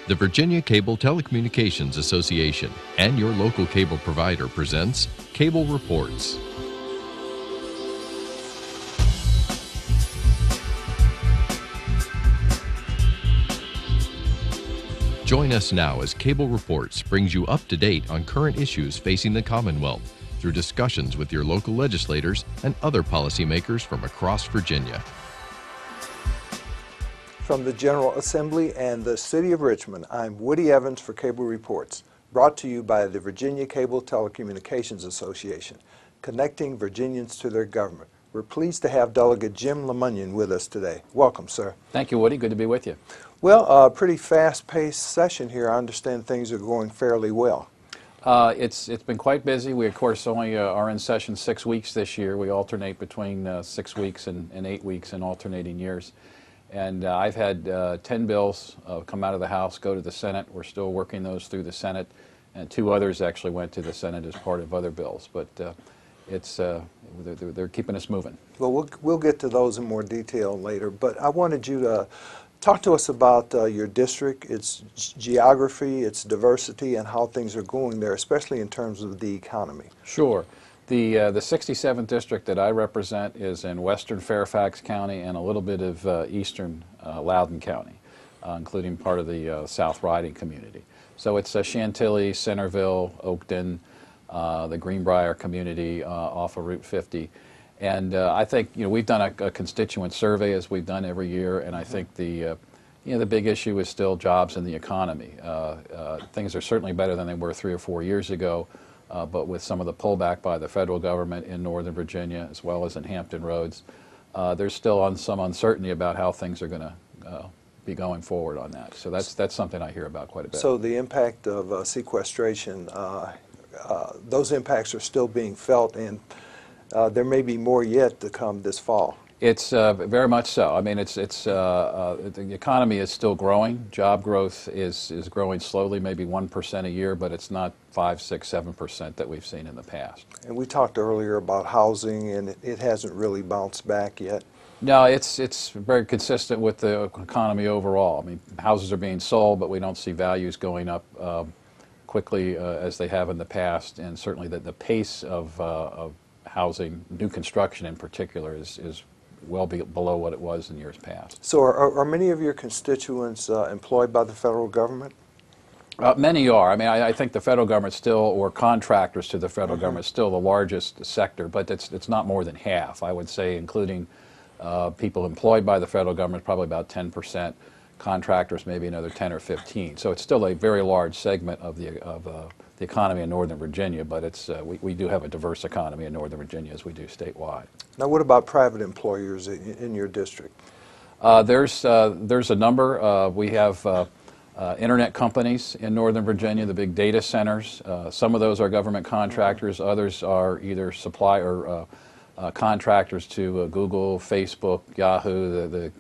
The Virginia Cable Telecommunications Association and your local cable provider presents Cable Reports. Join us now as Cable Reports brings you up to date on current issues facing the Commonwealth through discussions with your local legislators and other policymakers from across Virginia. From the General Assembly and the City of Richmond, I'm Woody Evans for Cable Reports, brought to you by the Virginia Cable Telecommunications Association, connecting Virginians to their government. We're pleased to have Delegate Jim LeMunyon with us today. Welcome, sir. Thank you, Woody. Good to be with you. Well, a pretty fast-paced session here. I understand things are going fairly well. It's been quite busy. We, of course, only are in session 6 weeks this year. We alternate between 6 weeks and 8 weeks in alternating years. And I've had 10 bills come out of the House, go to the Senate. We're still working those through the Senate. And 2 others actually went to the Senate as part of other bills. But they're keeping us moving. Well, we'll get to those in more detail later. But I wanted you to talk to us about your district, its geography, its diversity, and how things are going there, especially in terms of the economy. Sure. The 67th district that I represent is in western Fairfax County and a little bit of eastern Loudoun County, including part of the South Riding community. So it's Chantilly, Centerville, Oakton, the Greenbrier community off of Route 50. And I think we've done a constituent survey, as we've done every year, and I think the big issue is still jobs and the economy. Things are certainly better than they were 3 or 4 years ago. But with some of the pullback by the federal government in Northern Virginia, as well as in Hampton Roads, there's still some uncertainty about how things are going to be going forward on that. So that's something I hear about quite a bit. So the impact of sequestration, those impacts are still being felt, and there may be more yet to come this fall. It's very much so. I mean, the economy is still growing. Job growth is growing slowly, maybe 1% a year, but it's not 5, 6, 7% that we've seen in the past. And we talked earlier about housing, and it hasn't really bounced back yet. No, it's very consistent with the economy overall. I mean, houses are being sold, but we don't see values going up quickly as they have in the past, and certainly the pace of housing, new construction in particular, is well below what it was in years past. So are many of your constituents employed by the federal government? Many are. I mean, I think the federal government still, or contractors to the federal government, is still the largest sector, but it's not more than half. I would say, including people employed by the federal government, probably about 10%. Contractors, maybe another 10 or 15. So it's still a very large segment of the economy in Northern Virginia, but we do have a diverse economy in Northern Virginia, as we do statewide. Now, what about private employers in your district? There's a number. We have internet companies in Northern Virginia, the big data centers. Some of those are government contractors. Others are either supply or contractors to Google, Facebook, Yahoo, the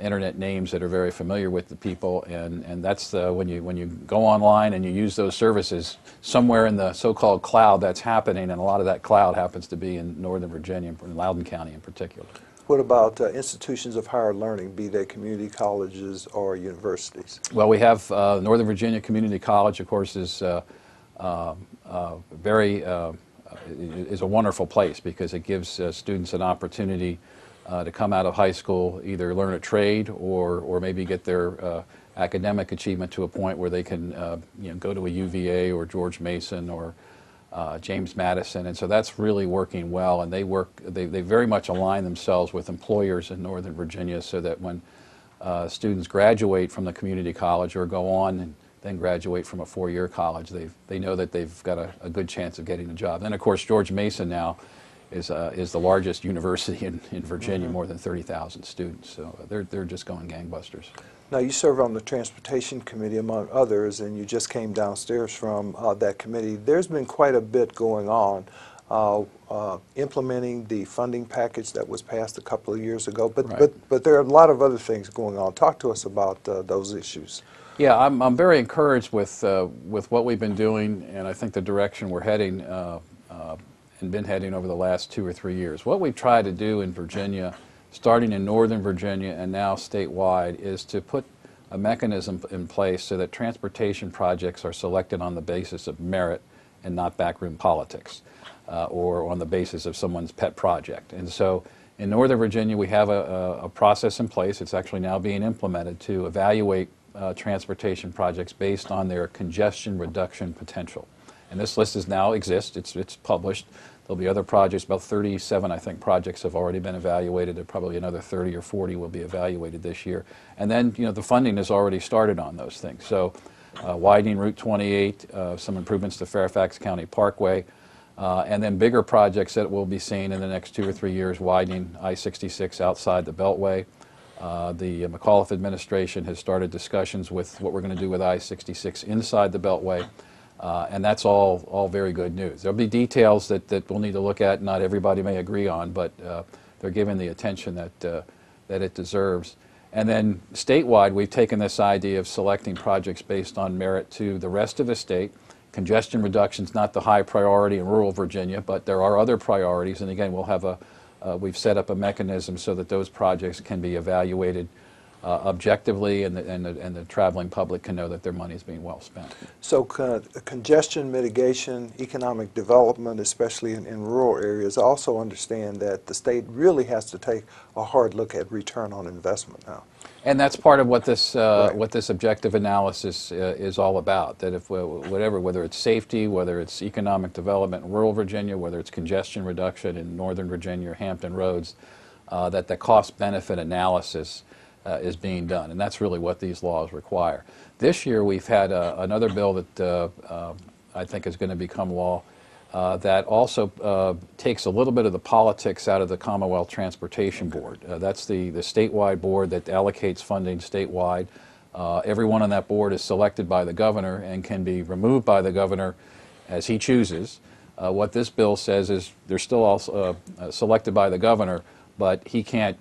internet names that are very familiar with the people, and that's when you go online and you use those services, somewhere in the so-called cloud that's happening, and a lot of that cloud happens to be in Northern Virginia, in Loudoun County in particular. What about institutions of higher learning, be they community colleges or universities? Well, we have Northern Virginia Community College, of course, is a wonderful place because it gives students an opportunity to come out of high school, either learn a trade or maybe get their academic achievement to a point where they can go to a UVA or George Mason or James Madison, and so that's really working well. And they very much align themselves with employers in Northern Virginia, so that when students graduate from the community college or go on and then graduate from a 4-year college, they know that they've got a good chance of getting a job. Then, of course, George Mason now is the largest university in Virginia, more than 30,000 students. So they're just going gangbusters. Now, you serve on the Transportation Committee, among others, and you just came downstairs from that committee. There's been quite a bit going on implementing the funding package that was passed a couple of years ago, but there are a lot of other things going on. Talk to us about those issues. Yeah, I'm very encouraged with what we've been doing, and I think the direction we're heading and been heading over the last 2 or 3 years. What we've tried to do in Virginia, starting in Northern Virginia and now statewide, is to put a mechanism in place so that transportation projects are selected on the basis of merit and not backroom politics, or on the basis of someone's pet project. And so in Northern Virginia we have a process in place. It's actually now being implemented to evaluate transportation projects based on their congestion reduction potential. And this list now exists. It's published. There'll be other projects, about 37, I think, projects have already been evaluated, and probably another 30 or 40 will be evaluated this year. And then, you know, the funding has already started on those things. So widening Route 28, some improvements to Fairfax County Parkway, and then bigger projects that we'll be seeing in the next 2 or 3 years, widening I-66 outside the Beltway. The McAuliffe administration has started discussions with what we're going to do with I-66 inside the Beltway. And that's all very good news. There'll be details that we'll need to look at. Not everybody may agree on, but they're given the attention that it deserves. And then statewide, we've taken this idea of selecting projects based on merit to the rest of the state. Congestion reduction is not the high priority in rural Virginia, but there are other priorities. And again, we'll have we've set up a mechanism so that those projects can be evaluated objectively, and the traveling public can know that their money is being well spent. So congestion mitigation, economic development, especially in rural areas, also understand that the state really has to take a hard look at return on investment now. And that's part of what this objective analysis is all about. That if whether it's safety, whether it's economic development in rural Virginia, whether it's congestion reduction in Northern Virginia or Hampton Roads, that the cost-benefit analysis is being done, and that's really what these laws require. This year we've had another bill that I think is going to become law that also takes a little bit of the politics out of the Commonwealth Transportation Board. That's the statewide board that allocates funding statewide. Everyone on that board is selected by the governor and can be removed by the governor as he chooses. What this bill says is they're still also selected by the governor, but he can't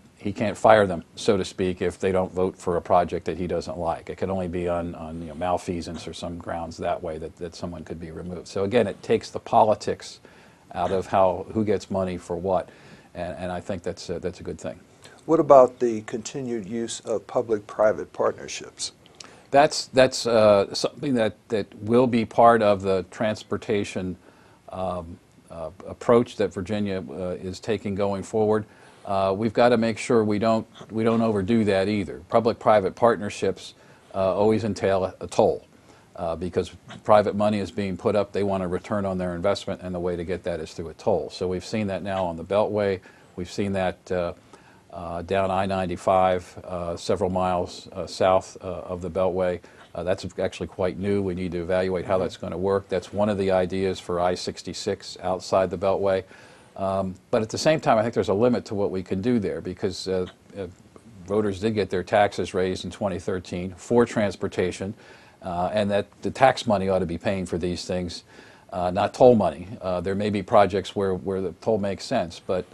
fire them, so to speak, if they don't vote for a project that he doesn't like. It can only be on malfeasance or some grounds that way that someone could be removed. So again, it takes the politics out of who gets money for what, and I think that's a good thing. What about the continued use of public-private partnerships? That's something that will be part of the transportation approach that Virginia is taking going forward. We've got to make sure we don't overdo that either. Public-private partnerships always entail a toll because private money is being put up. They want a return on their investment, and the way to get that is through a toll. So we've seen that now on the Beltway. We've seen that down I-95 several miles south of the Beltway. That's actually quite new. We need to evaluate how that's going to work. That's one of the ideas for I-66 outside the Beltway. But at the same time, I think there's a limit to what we can do there, because voters did get their taxes raised in 2013 for transportation, and that the tax money ought to be paying for these things, not toll money. There may be projects where the toll makes sense, but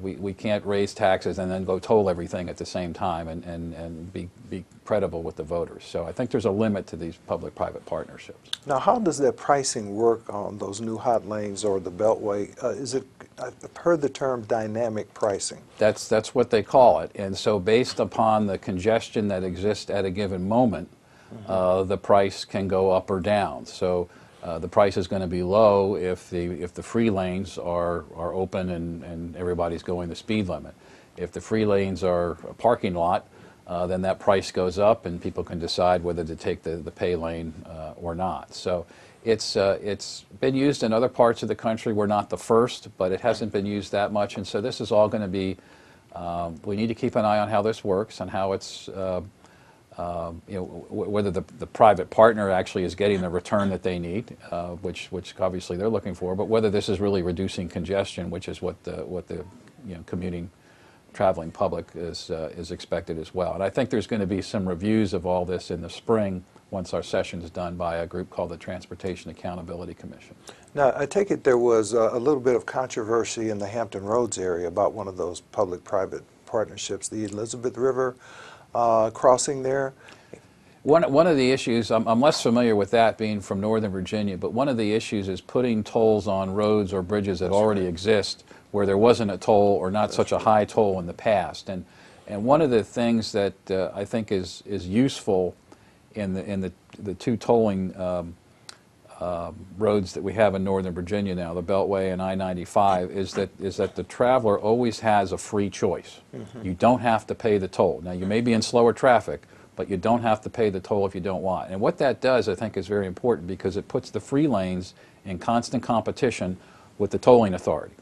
we can't raise taxes and then go toll everything at the same time and be credible with the voters. So I think there's a limit to these public-private partnerships. Now, how does that pricing work on those new hot lanes or the Beltway? I've heard the term dynamic pricing. That's what they call it. And so based upon the congestion that exists at a given moment, the price can go up or down. So the price is going to be low if the free lanes are open and everybody's going the speed limit. If the free lanes are a parking lot, then that price goes up and people can decide whether to take the pay lane or not. So it's been used in other parts of the country. We're not the first, but it hasn't been used that much, and so this is all going to be, we need to keep an eye on how this works and how it's whether the private partner actually is getting the return that they need, which obviously they're looking for, but whether this is really reducing congestion, which is what the commuting traveling public is expected as well. And I think there's going to be some reviews of all this in the spring once our session is done by a group called the Transportation Accountability Commission. Now, I take it there was a little bit of controversy in the Hampton Roads area about one of those public-private partnerships, the Elizabeth River crossing there. One of the issues, I'm less familiar with that being from Northern Virginia, but one of the issues is putting tolls on roads or bridges that already exist where there wasn't a toll or not such a high toll in the past. And one of the things that I think is useful in the two tolling roads that we have in Northern Virginia now, the Beltway and I-95, is that the traveler always has a free choice. Mm-hmm. You don't have to pay the toll. Now, you may be in slower traffic, but you don't have to pay the toll if you don't want. And what that does, I think, is very important because it puts the free lanes in constant competition with the tolling authority.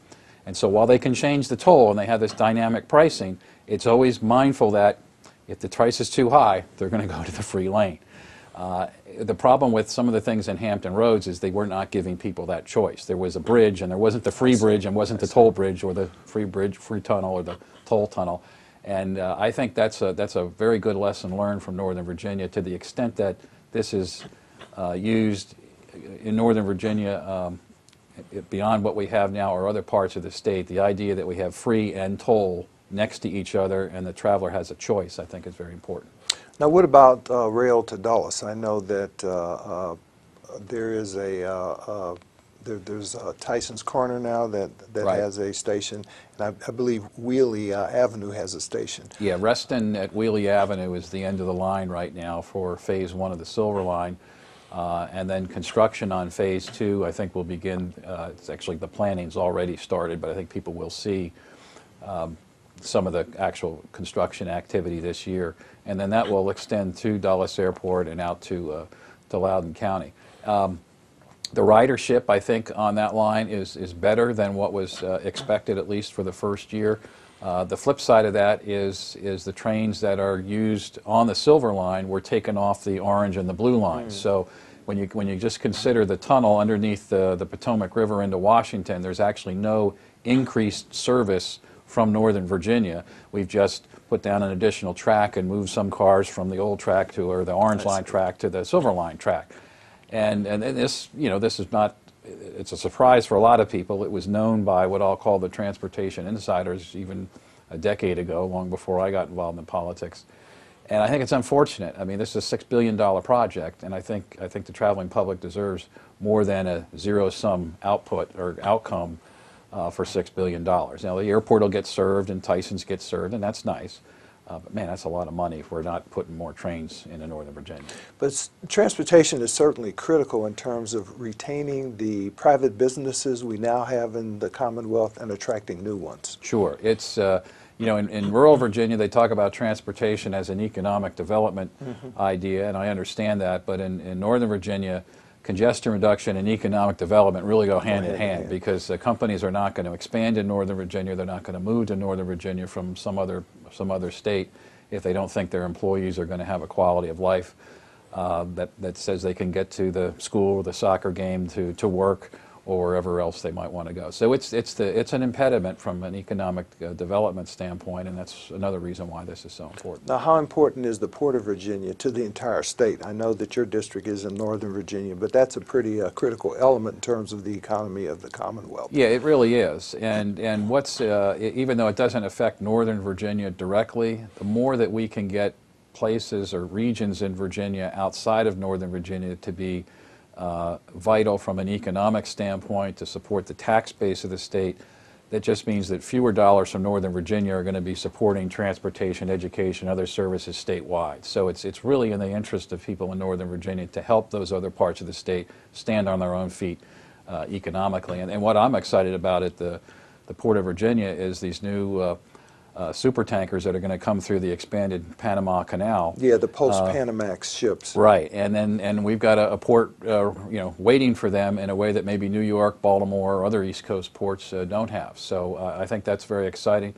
And so while they can change the toll and they have this dynamic pricing, it's always mindful that if the price is too high, they're going to go to the free lane. The problem with some of the things in Hampton Roads is they were not giving people that choice. There was a bridge, and there wasn't the free bridge, and wasn't the toll bridge, or the free bridge, free tunnel, or the toll tunnel. And I think that's a very good lesson learned from Northern Virginia to the extent that this is used in Northern Virginia beyond what we have now or other parts of the state. The idea that we have free and toll next to each other and the traveler has a choice, I think, is very important. Now, what about rail to Dulles? I know that there is there's Tyson's Corner now that right. has a station, and I believe Wheelie Avenue has a station. Yeah, Reston at Wheelie Avenue is the end of the line right now for Phase 1 of the Silver Line, and then construction on Phase 2 I think will begin. It's actually, the planning's already started, but I think people will see some of the actual construction activity this year, and then that will extend to Dulles Airport and out to Loudoun County. The ridership, I think, on that line is better than what was expected, at least for the first year. The flip side of that is the trains that are used on the Silver Line were taken off the orange and the blue lines. So when you just consider the tunnel underneath the Potomac River into Washington, there's actually no increased service from Northern Virginia. We've just put down an additional track and moved some cars from the old track or the Orange Line track to the Silver Line track. And this, this is not, it's a surprise for a lot of people. It was known by what I'll call the transportation insiders even a decade ago, long before I got involved in politics. And I think it's unfortunate. I mean, this is a $6 billion project, and I think the traveling public deserves more than a zero-sum output or outcome for $6 billion. Now, the airport will get served and Tyson's gets served, and that's nice. But man, that's a lot of money if we're not putting more trains into Northern Virginia. But transportation is certainly critical in terms of retaining the private businesses we now have in the Commonwealth and attracting new ones. Sure. It's, in rural Virginia, they talk about transportation as an economic development idea, and I understand that, but in Northern Virginia, congestion reduction and economic development really go hand in hand because companies are not going to expand in Northern Virginia. They're not going to move to Northern Virginia from some other state if they don't think their employees are going to have a quality of life that says they can get to the school or the soccer game, to work, or wherever else they might want to go. So it's an impediment from an economic development standpoint, and that's another reason why this is so important. Now, how important is the Port of Virginia to the entire state? I know that your district is in Northern Virginia, but that's a pretty critical element in terms of the economy of the Commonwealth. Yeah, it really is. And what's even though it doesn't affect Northern Virginia directly, the more that we can get places or regions in Virginia outside of Northern Virginia to be vital from an economic standpoint to support the tax base of the state, that just means that fewer dollars from Northern Virginia are going to be supporting transportation, education, other services statewide. So it's really in the interest of people in Northern Virginia to help those other parts of the state stand on their own feet economically. And what I'm excited about at the Port of Virginia is these new super tankers that are going to come through the expanded Panama Canal. Yeah, the post-Panamax ships. Right, and we've got a port, waiting for them in a way that maybe New York, Baltimore, or other East Coast ports don't have. So I think that's very exciting.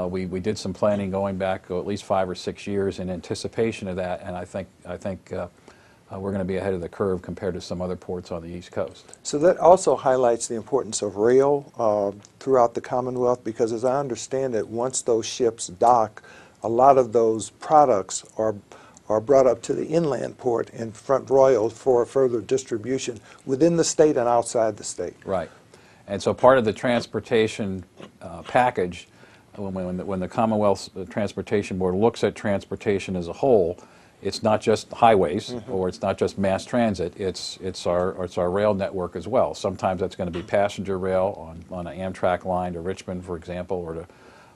We did some planning going back at least 5 or 6 years in anticipation of that, and I think we're going to be ahead of the curve compared to some other ports on the East Coast. So that also highlights the importance of rail throughout the Commonwealth, because as I understand it, once those ships dock, a lot of those products are brought up to the inland port in Front Royal for further distribution within the state and outside the state. Right. And so part of the transportation package, when the Commonwealth Transportation Board looks at transportation as a whole, it's not just highways or it's not just mass transit, it's our rail network as well. Sometimes that's going to be passenger rail on an Amtrak line to Richmond, for example,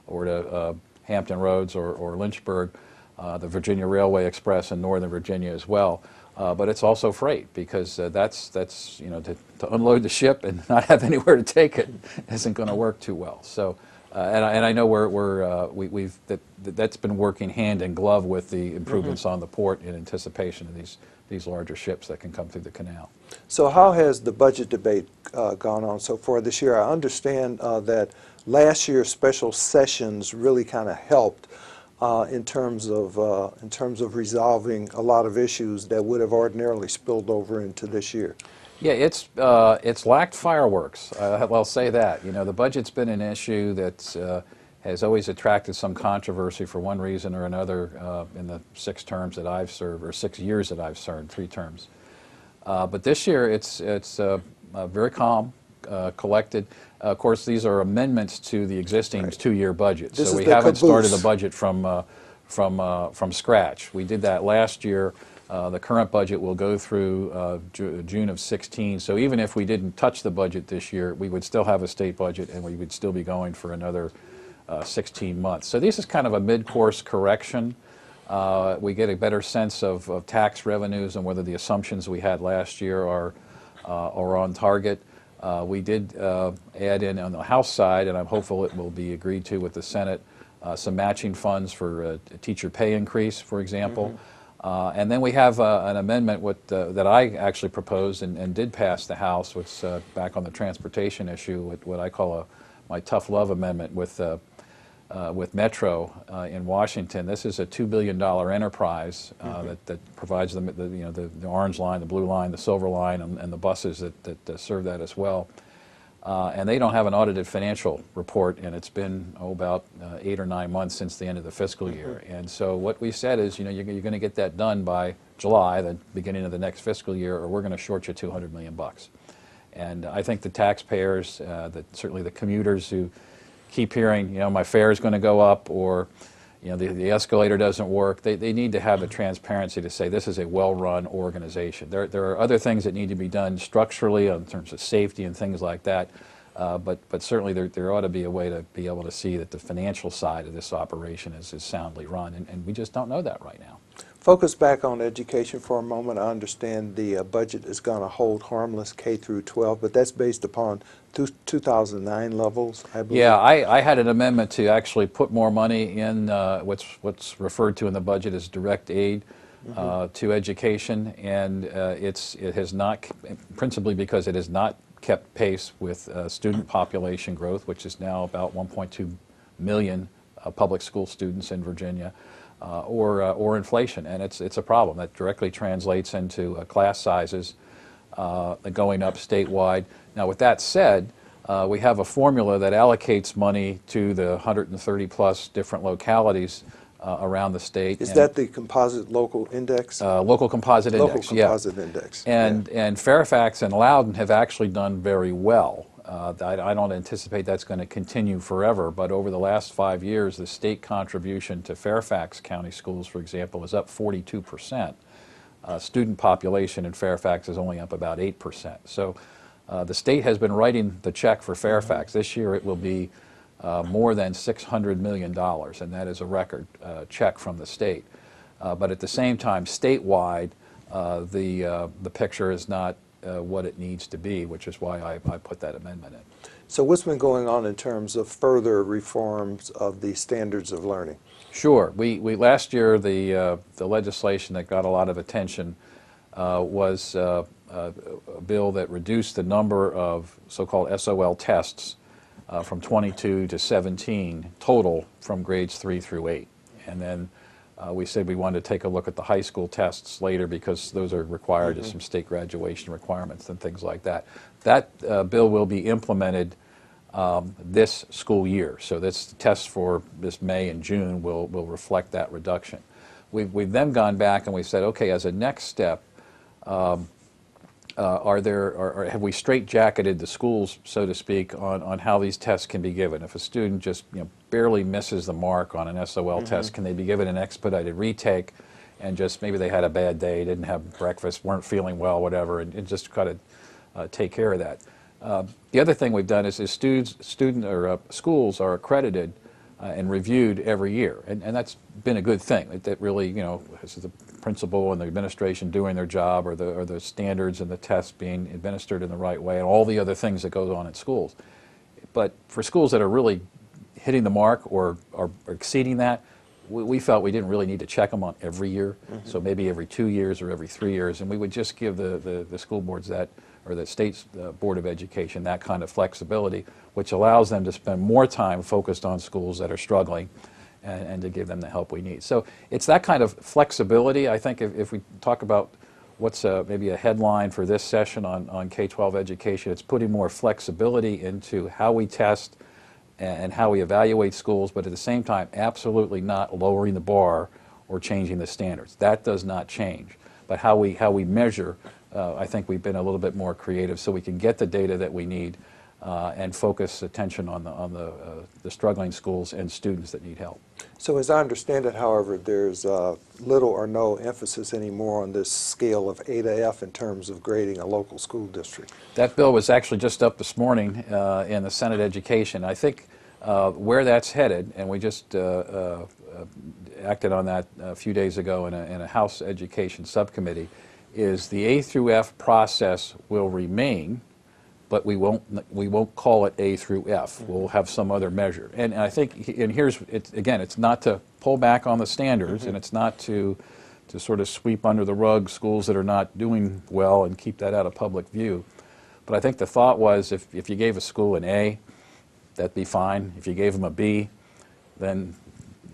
or to Hampton Roads or Lynchburg, the Virginia Railway Express in Northern Virginia as well. But it's also freight, because that's to unload the ship and not have anywhere to take it isn't going to work too well. So, and I know that's been working hand in glove with the improvements on the port in anticipation of these larger ships that can come through the canal. So how has the budget debate gone on so far this year? I understand that last year's special sessions really kind of helped in terms of resolving a lot of issues that would have ordinarily spilled over into this year. Yeah, it's lacked fireworks. I'll say that. You know, the budget's been an issue that has always attracted some controversy for one reason or another in the 6 terms that I've served, or 6 years that I've served, 3 terms. But this year, it's very calm, collected. Of course, these are amendments to the existing 2-year budget, so we haven't started the budget from scratch. We did that last year. The current budget will go through June of 16, so even if we didn't touch the budget this year, we would still have a state budget and we would still be going for another 16 months. So this is kind of a mid-course correction. We get a better sense of tax revenues and whether the assumptions we had last year are on target. We did add in on the House side, and I'm hopeful it will be agreed to with the Senate, some matching funds for a teacher pay increase, for example. And then we have an amendment that I actually proposed and did pass the House, which back on the transportation issue, what I call my tough love amendment with Metro in Washington. This is a $2 billion enterprise that provides the orange line, the blue line, the silver line, and the buses that serve that as well. And they don't have an audited financial report, and it's been about 8 or 9 months since the end of the fiscal year. And so what we said is, you're going to get that done by July, the beginning of the next fiscal year, or we're going to short you $200 million. And I think the taxpayers, certainly the commuters who keep hearing, my fare is going to go up, or the escalator doesn't work, they need to have the transparency to say this is a well-run organization. There are other things that need to be done structurally in terms of safety and things like that, but certainly there ought to be a way to be able to see that the financial side of this operation is soundly run, and we just don't know that right now. Focus back on education for a moment. I understand the budget is going to hold harmless K through 12, but that's based upon 2009 levels, I believe. Yeah, I had an amendment to actually put more money in what's referred to in the budget as direct aid to education, and it has not, principally because it has not kept pace with student population growth, which is now about 1.2 million public school students in Virginia. Or inflation, and it's a problem that directly translates into class sizes going up statewide. Now, with that said, we have a formula that allocates money to the 130 plus different localities around the state. Is that the composite local index? Local composite index, local composite index. And Fairfax and Loudoun have actually done very well. I don't anticipate that's going to continue forever, but over the last 5 years, the state contribution to Fairfax County schools, for example, is up 42%. Student population in Fairfax is only up about 8%. So the state has been writing the check for Fairfax. This year it will be more than $600 million, and that is a record check from the state. But at the same time, statewide, the picture is not what it needs to be, which is why I put that amendment in. So what's been going on in terms of further reforms of the standards of learning? Sure. We last year, the legislation that got a lot of attention was a bill that reduced the number of so-called SOL tests from 22 to 17 total from grades 3 through 8. And then we said we wanted to take a look at the high school tests later because those are required as some state graduation requirements and things like that. That bill will be implemented this school year. So this test for this May and June will reflect that reduction. We've then gone back and we said, okay, as a next step, have we straitjacketed the schools, so to speak, on how these tests can be given? If a student just barely misses the mark on an SOL test, can they be given an expedited retake and just maybe they had a bad day, didn't have breakfast, weren't feeling well, whatever, and just kind of take care of that. The other thing we've done is schools are accredited and reviewed every year, and that's been a good thing. That really, this is the principal and the administration doing their job, or the standards and the tests being administered in the right way, and all the other things that go on in schools. But for schools that are really hitting the mark or exceeding that, we felt we didn't really need to check them on every year, so maybe every 2 years or every 3 years, and we would just give the school boards that, or the state's Board of Education, that kind of flexibility, which allows them to spend more time focused on schools that are struggling and to give them the help we need. So it's that kind of flexibility. I think if we talk about what's maybe a headline for this session on K-12 education, it's putting more flexibility into how we test and how we evaluate schools, but at the same time, absolutely not lowering the bar or changing the standards. That does not change. But how we measure, I think we've been a little bit more creative so we can get the data that we need and focus attention on the struggling schools and students that need help. So as I understand it, however, there's little or no emphasis anymore on this scale of A to F in terms of grading a local school district. That bill was actually just up this morning in the Senate Education. I think where that's headed, and we just acted on that a few days ago in a House Education Subcommittee, is the A through F process will remain, but we won't call it A through F. We'll have some other measure. And I think, and again, it's not to pull back on the standards, and it's not to sort of sweep under the rug schools that are not doing well and keep that out of public view. But I think the thought was if you gave a school an A, that'd be fine. If you gave them a B, then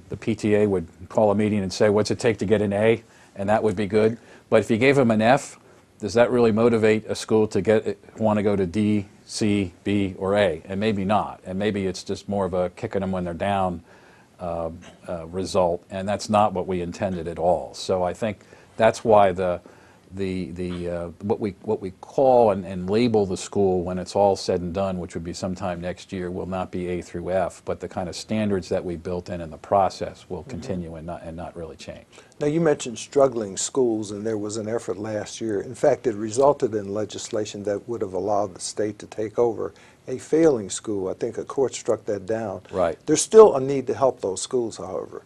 the PTA would call a meeting and say, what's it take to get an A? And that would be good. But if you gave them an F, does that really motivate a school to want to go to D, C, B, or A? And maybe not. And maybe it's just more of a kicking them when they're down result. And that's not what we intended at all. So I think that's why what we call and label the school when it's all said and done, which would be sometime next year, will not be A through F, but the kind of standards that we built in the process will continue and not really change. Now you mentioned struggling schools, and there was an effort last year. In fact, it resulted in legislation that would have allowed the state to take over a failing school. I think a court struck that down. Right. There's still a need to help those schools, however.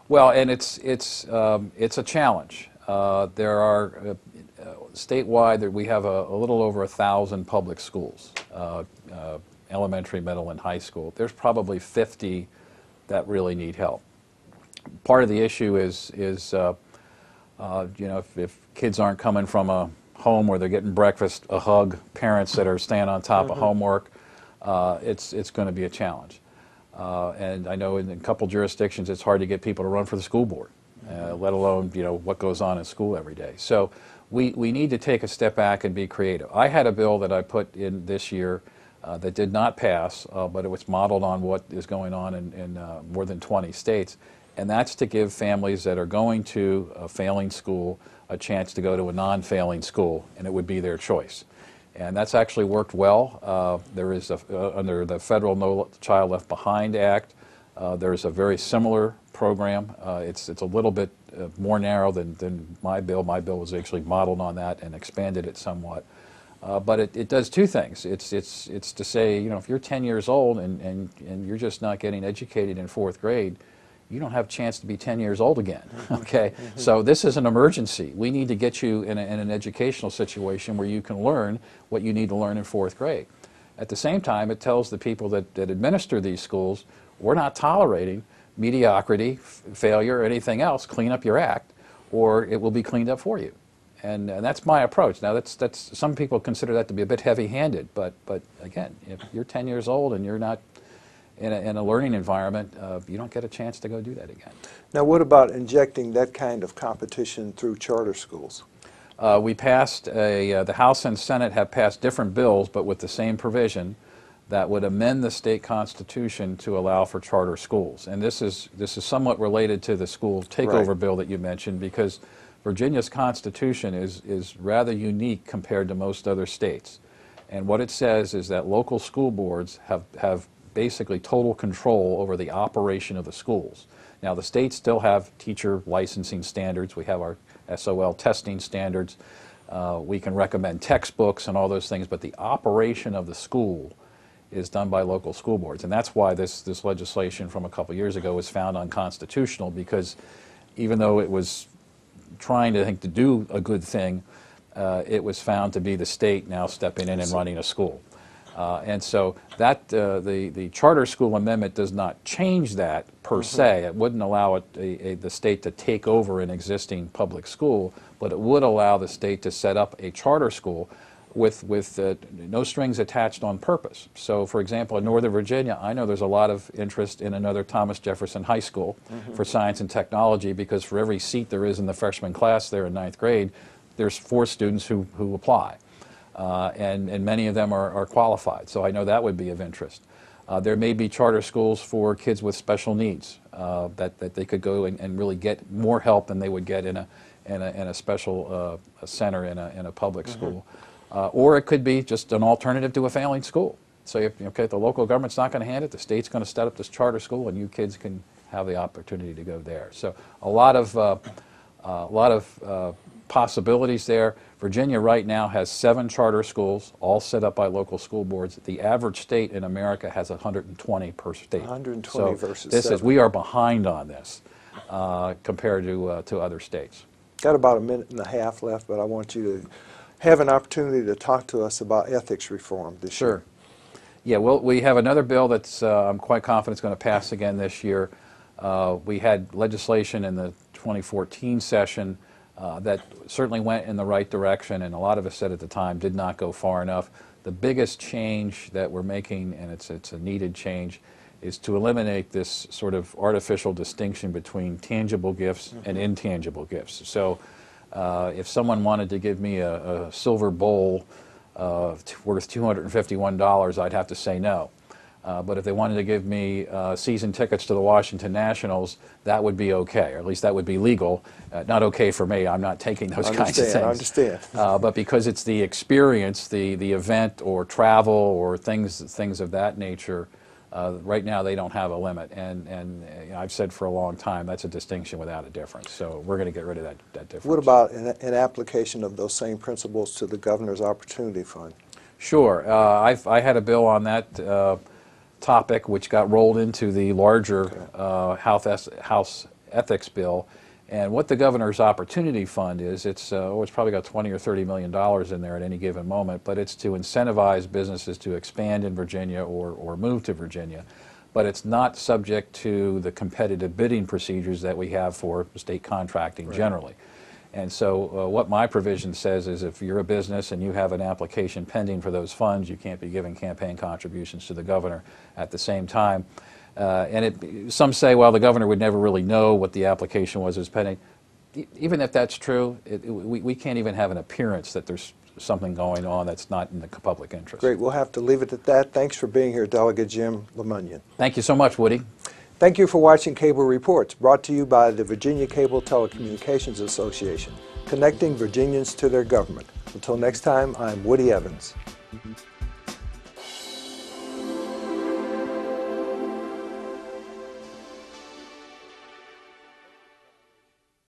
Well, and it's a challenge. There are statewide, we have a little over 1,000 public schools, elementary, middle, and high school. There's probably 50 that really need help. Part of the issue is if kids aren't coming from a home where they're getting breakfast, a hug, parents that are staying on top of homework, it's going to be a challenge. And I know in a couple jurisdictions it's hard to get people to run for the school board. Let alone what goes on in school every day. So we need to take a step back and be creative. I had a bill that I put in this year that did not pass, but it was modeled on what is going on in more than 20 states, and that's to give families that are going to a failing school a chance to go to a non-failing school, and it would be their choice. And that's actually worked well. There is under the Federal No Child Left Behind Act, there's a very similar program. It's a little bit more narrow than my bill. My bill was actually modeled on that and expanded it somewhat. But it does two things. It's to say, if you're 10 years old and you're just not getting educated in 4th grade, you don't have a chance to be 10 years old again. Okay, so this is an emergency. We need to get you in an educational situation where you can learn what you need to learn in 4th grade. At the same time, it tells the people that administer these schools, we're not tolerating mediocrity, failure, or anything else. Clean up your act, or it will be cleaned up for you. And that's my approach. Now, that's some people consider that to be a bit heavy-handed, but again, if you're 10 years old and you're not in a learning environment, you don't get a chance to go do that again. Now, what about injecting that kind of competition through charter schools? We passed the House and Senate have passed different bills, but with the same provision that would amend the state constitution to allow for charter schools. And this is somewhat related to the school takeover Right. bill that you mentioned, because Virginia's constitution is rather unique compared to most other states. And what it says is that local school boards have basically total control over the operation of the schools. Now, the states still have teacher licensing standards. We have our SOL testing standards. We can recommend textbooks and all those things, but the operation of the school is done by local school boards. And that's why this legislation from a couple years ago was found unconstitutional, because even though it was trying to do a good thing, it was found to be the state now stepping in and running a school. And so that the charter school amendment does not change that per se. It wouldn't allow the state to take over an existing public school, but it would allow the state to set up a charter school with no strings attached on purpose. So, for example, in Northern Virginia, I know there's a lot of interest in another Thomas Jefferson High School for science and technology, because for every seat there is in the freshman class there in 9th grade, there's 4 students who apply. And many of them are qualified, so I know that would be of interest. There may be charter schools for kids with special needs that they could go and really get more help than they would get in a special center in a public school. Or it could be just an alternative to a failing school. So if the local government's not going to hand it, the state's going to set up this charter school, and you kids can have the opportunity to go there. So a lot of possibilities there. Virginia right now has 7 charter schools, all set up by local school boards. The average state in America has 120 per state. 120 so versus 7. We are behind on this compared to other states. Got about a minute and a half left, but I want you to have an opportunity to talk to us about ethics reform this year. Sure. Yeah, well, we have another bill that's I'm quite confident is going to pass again this year. We had legislation in the 2014 session that certainly went in the right direction, and a lot of us said at the time did not go far enough. The biggest change that we're making, and it's a needed change, is to eliminate this sort of artificial distinction between tangible gifts and intangible gifts. So if someone wanted to give me a silver bowl worth $251, I'd have to say no. But if they wanted to give me season tickets to the Washington Nationals, that would be okay, or at least that would be legal. Not okay for me. I'm not taking those kinds of things. I understand. But because it's the experience, the event or travel or things of that nature, right now they don't have a limit. And I've said for a long time that's a distinction without a difference. So we're going to get rid of that difference. What about an application of those same principles to the Governor's Opportunity Fund? Sure. I had a bill on that topic, which got rolled into the larger House Ethics Bill. And what the Governor's Opportunity Fund is, it's probably got $20 or $30 million in there at any given moment, but it's to incentivize businesses to expand in Virginia or move to Virginia. But it's not subject to the competitive bidding procedures that we have for state contracting generally. And so what my provision says is if you're a business and you have an application pending for those funds, you can't be giving campaign contributions to the governor at the same time. Some say, well, the governor would never really know what the application was pending. Even if that's true, we can't even have an appearance that there's something going on that's not in the public interest. Great. We'll have to leave it at that. Thanks for being here, Delegate Jim LeMunyon. Thank you so much, Woody. Thank you for watching Cable Reports, brought to you by the Virginia Cable Telecommunications Association, connecting Virginians to their government. Until next time, I'm Woody Evans.